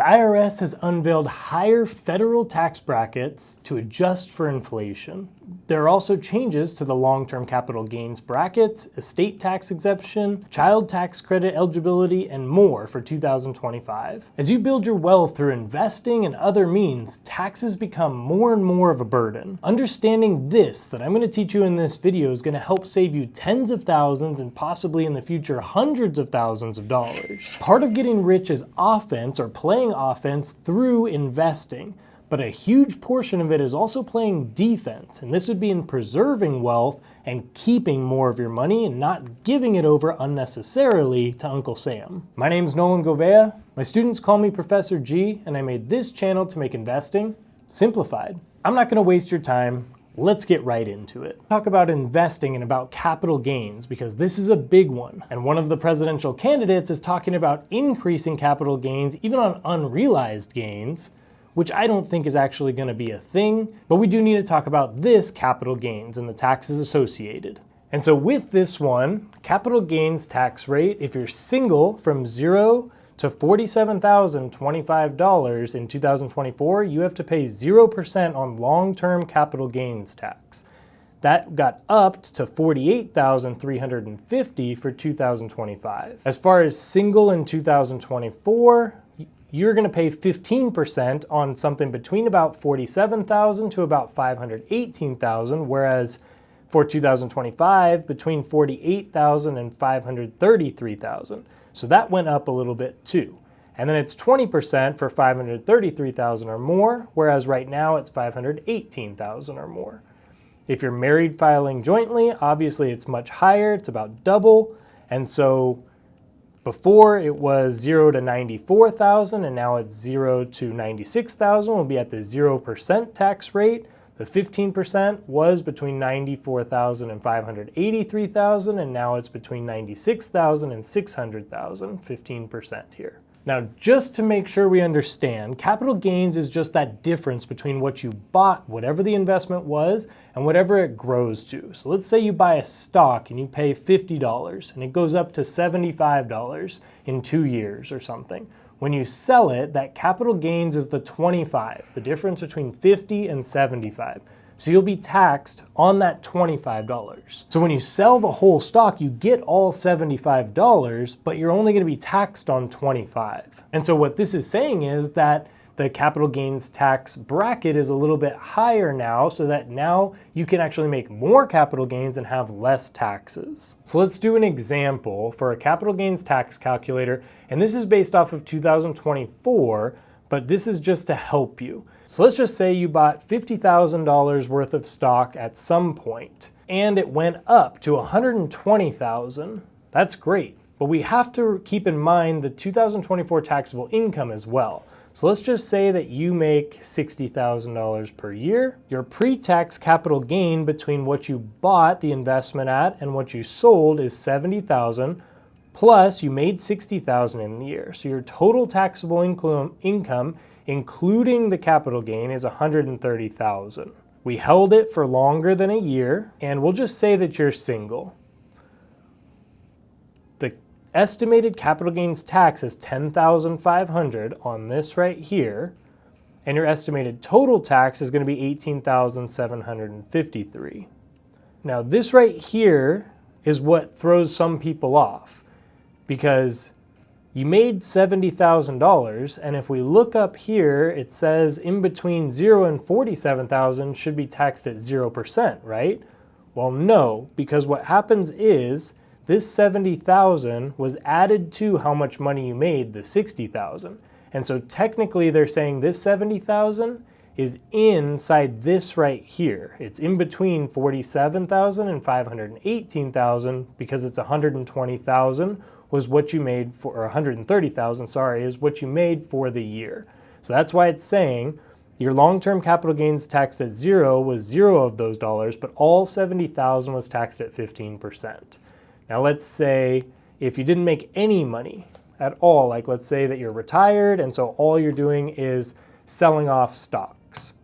The IRS has unveiled higher federal tax brackets to adjust for inflation. There are also changes to the long-term capital gains brackets, estate tax exemption, child tax credit eligibility, and more for 2025. As you build your wealth through investing and other means, taxes become more and more of a burden. Understanding this that I'm going to teach you in this video is going to help save you tens of thousands and possibly in the future hundreds of thousands of dollars. Part of getting rich is offense or playing offense through investing. But a huge portion of it is also playing defense, and this would be in preserving wealth and keeping more of your money and not giving it over unnecessarily to Uncle Sam. My name's Nolan Govea. My students call me Professor G, and I made this channel to make investing simplified. I'm not gonna waste your time. Let's get right into it. Talk about investing and about capital gains because this is a big one. And one of the presidential candidates is talking about increasing capital gains even on unrealized gains, which I don't think is actually going to be a thing, but we do need to talk about this capital gains and the taxes associated. And so with this one, capital gains tax rate, if you're single from $0 to $47,025 in 2024, you have to pay 0% on long-term capital gains tax. That got upped to $48,350 for 2025. As far as single in 2024, you're going to pay 15% on something between about $47,000 to about $518,000, whereas for 2025, between $48,000 and $533,000. So that went up a little bit too. And then it's 20% for $533,000 or more, whereas right now it's $518,000 or more. If you're married filing jointly, obviously it's much higher, it's about double, and so before it was 0 to 94,000 and now it's 0 to 96,000. We'll be at the 0% tax rate. The 15% was between 94,000 and 583,000 and now it's between 96,000 and 600,000, 15% here. Now, just to make sure we understand, capital gains is just that difference between what you bought, whatever the investment was, and whatever it grows to. So let's say you buy a stock and you pay $50 and it goes up to $75 in 2 years or something. When you sell it, that capital gains is the 25, the difference between 50 and 75. So you'll be taxed on that $25. So when you sell the whole stock, you get all $75, but you're only going to be taxed on 25. And so what this is saying is that the capital gains tax bracket is a little bit higher now, so that now you can actually make more capital gains and have less taxes. So let's do an example for a capital gains tax calculator, and this is based off of 2024, but this is just to help you. So let's just say you bought $50,000 worth of stock at some point, and it went up to $120,000. That's great, but we have to keep in mind the 2024 taxable income as well. So let's just say that you make $60,000 per year. Your pre-tax capital gain between what you bought the investment at and what you sold is $70,000, plus you made $60,000 in the year. So your total taxable income, including the capital gain, is $130,000. We held it for longer than a year, and we'll just say that you're single. The estimated capital gains tax is $10,500 on this right here, and your estimated total tax is going to be $18,753. Now this right here is what throws some people off, because you made $70,000, and if we look up here, it says in between 0 and 47,000 should be taxed at 0%, right? Well, no, because what happens is this 70,000 was added to how much money you made, the 60,000. And so technically they're saying this 70,000 is inside this right here. It's in between 47,000 and 518,000 because it's 120,000 was what you made for, or 130,000, sorry, is what you made for the year. So that's why it's saying your long-term capital gains taxed at 0 was 0 of those dollars, but all 70,000 was taxed at 15%. Now let's say if you didn't make any money at all, like let's say that you're retired and so all you're doing is selling off stocks.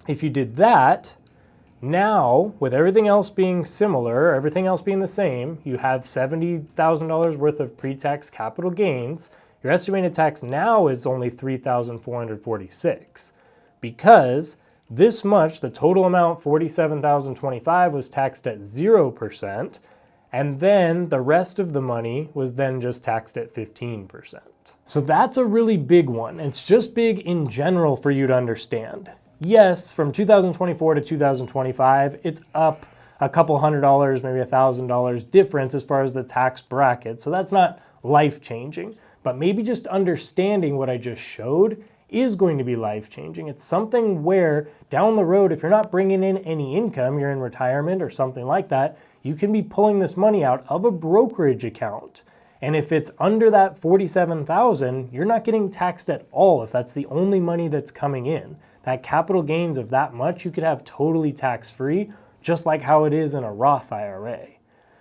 If you did that, now with everything else being similar, everything else being the same, you have $70,000 worth of pre-tax capital gains. Your estimated tax now is only $3,446 because this much, the total amount, $47,025, was taxed at 0%, and then the rest of the money was then just taxed at 15%. So that's a really big one. It's just big in general for you to understand. Yes, from 2024 to 2025, it's up a couple $100, maybe $1,000 difference as far as the tax bracket. So that's not life-changing, but maybe just understanding what I just showed is going to be life-changing. It's something where down the road, if you're not bringing in any income, you're in retirement or something like that, you can be pulling this money out of a brokerage account. And if it's under that $47,000, you're not getting taxed at all if that's the only money that's coming in. That capital gains of that much, you could have totally tax-free, just like how it is in a Roth IRA.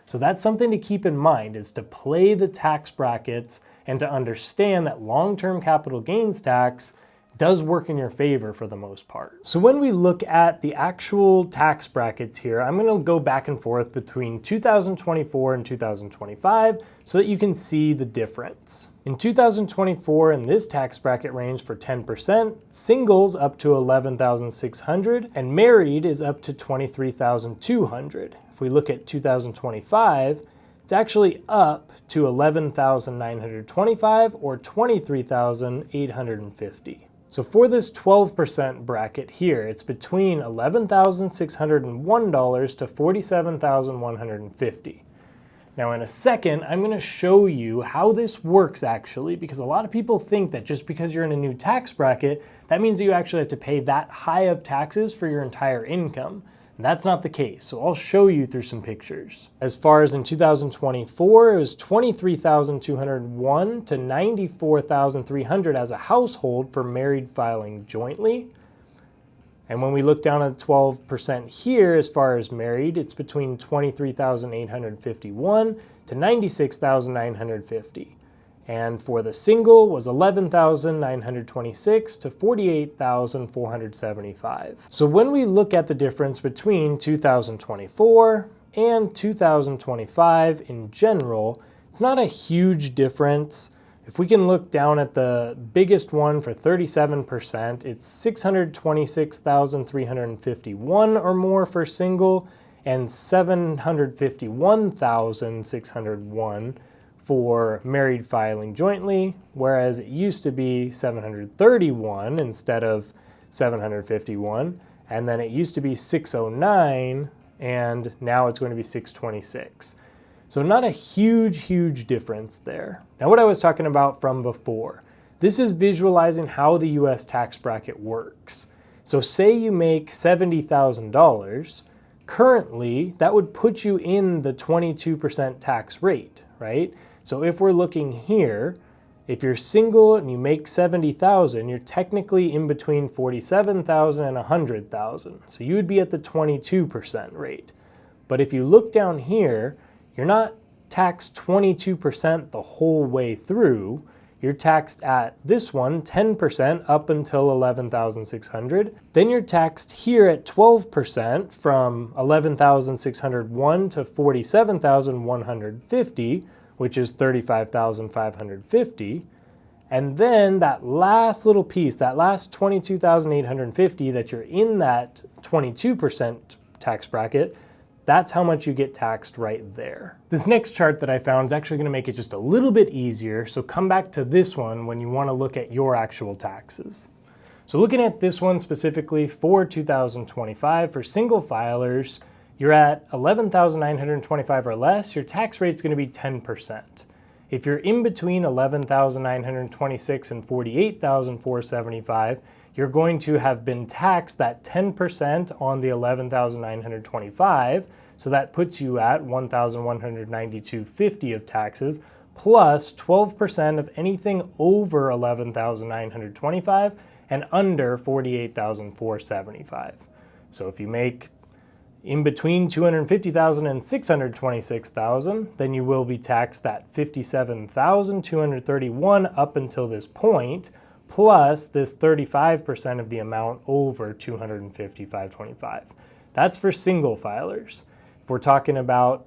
So that's something to keep in mind, is to play the tax brackets and to understand that long-term capital gains tax does work in your favor for the most part. So when we look at the actual tax brackets here, I'm gonna go back and forth between 2024 and 2025 so that you can see the difference. In 2024, in this tax bracket range for 10%, singles up to $11,600 and married is up to $23,200. If we look at 2025, it's actually up to $11,925 or $23,850. So for this 12% bracket here, it's between $11,601 to $47,150. Now in a second, I'm going to show you how this works actually, because a lot of people think that just because you're in a new tax bracket, that means you actually have to pay that high of taxes for your entire income. That's not the case, so I'll show you through some pictures. As far as in 2024, it was $23,201 to $94,300 as a household for married filing jointly. And when we look down at 12% here, as far as married, it's between $23,851 to $96,950. And for the single was $11,926 to $48,475. So when we look at the difference between 2024 and 2025 in general, it's not a huge difference. If we can look down at the biggest one for 37%, it's $626,351 or more for single and $751,601 for married filing jointly, whereas it used to be 731 instead of 751, and then it used to be 609, and now it's going to be 626. So not a huge difference there. Now what I was talking about from before, this is visualizing how the US tax bracket works. So say you make $70,000, currently that would put you in the 22% tax rate, right? So if we're looking here, if you're single and you make $70,000, you're technically in between $47,000 and $100,000. So you would be at the 22% rate. But if you look down here, you're not taxed 22% the whole way through. You're taxed at this one 10% up until $11,600. Then you're taxed here at 12% from $11,601 to $47,150, which is $35,550. And then that last little piece, that last $22,850 that you're in that 22% tax bracket, that's how much you get taxed right there. This next chart that I found is actually gonna make it just a little bit easier, so come back to this one when you wanna look at your actual taxes. So looking at this one specifically for 2025, for single filers, you're at $11,925 or less, your tax rate's gonna be 10%. If you're in between $11,926 and $48,475, you're going to have been taxed that 10% on the $11,925, so that puts you at $1,192.50 of taxes, plus 12% of anything over $11,925 and under $48,475. So if you make in between $250,000 and $626,000, then you will be taxed that $57,231 up until this point, plus this 35% of the amount over $255,525. That's for single filers. If we're talking about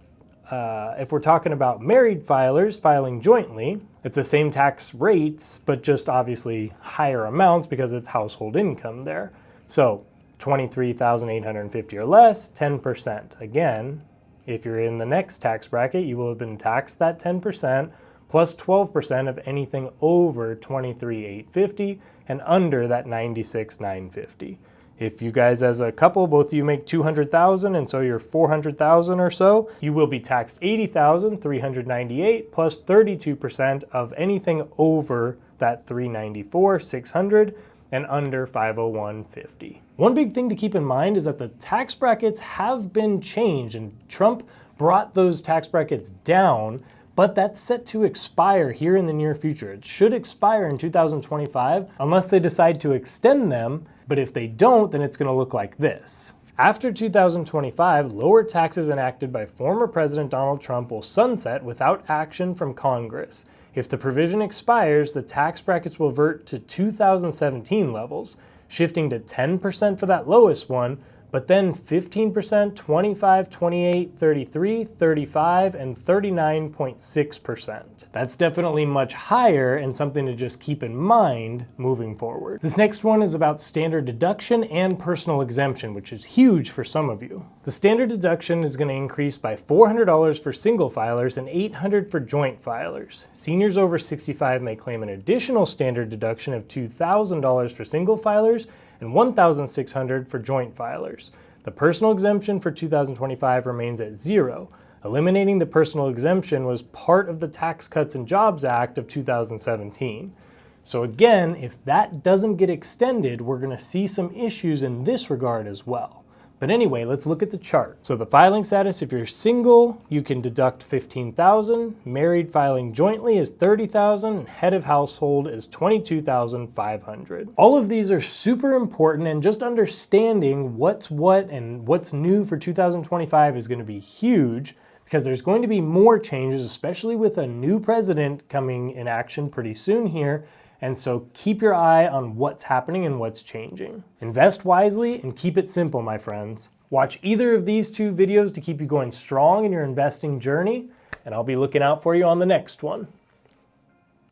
if we're talking about married filers filing jointly, it's the same tax rates, but just obviously higher amounts because it's household income there. So 23,850 or less, 10%. Again, if you're in the next tax bracket, you will have been taxed that 10% plus 12% of anything over 23,850 and under that 96,950. If you guys as a couple, both of you make 200,000 and so you're 400,000 or so, you will be taxed 80,398 plus 32% of anything over that 394,600 and under 501,50. One big thing to keep in mind is that the tax brackets have been changed and Trump brought those tax brackets down, but that's set to expire here in the near future. It should expire in 2025 unless they decide to extend them, but if they don't, then it's gonna look like this. After 2025, lower taxes enacted by former President Donald Trump will sunset without action from Congress. If the provision expires, the tax brackets will revert to 2017 levels, shifting to 10% for that lowest one, but then 15%, 25, 28, 33, 35, and 39.6%. That's definitely much higher and something to just keep in mind moving forward. This next one is about standard deduction and personal exemption, which is huge for some of you. The standard deduction is going to increase by $400 for single filers and $800 for joint filers. Seniors over 65 may claim an additional standard deduction of $2,000 for single filers and $1,600 for joint filers. The personal exemption for 2025 remains at zero. Eliminating the personal exemption was part of the Tax Cuts and Jobs Act of 2017. So again, if that doesn't get extended, we're going to see some issues in this regard as well. But anyway, let's look at the chart. So the filing status, if you're single, you can deduct $15,000. Married filing jointly is $30,000. And head of household is $22,500. All of these are super important, and just understanding what's what and what's new for 2025 is going to be huge because there's going to be more changes, especially with a new president coming in action pretty soon here. And so keep your eye on what's happening and what's changing. Invest wisely and keep it simple, my friends. Watch either of these two videos to keep you going strong in your investing journey, and I'll be looking out for you on the next one.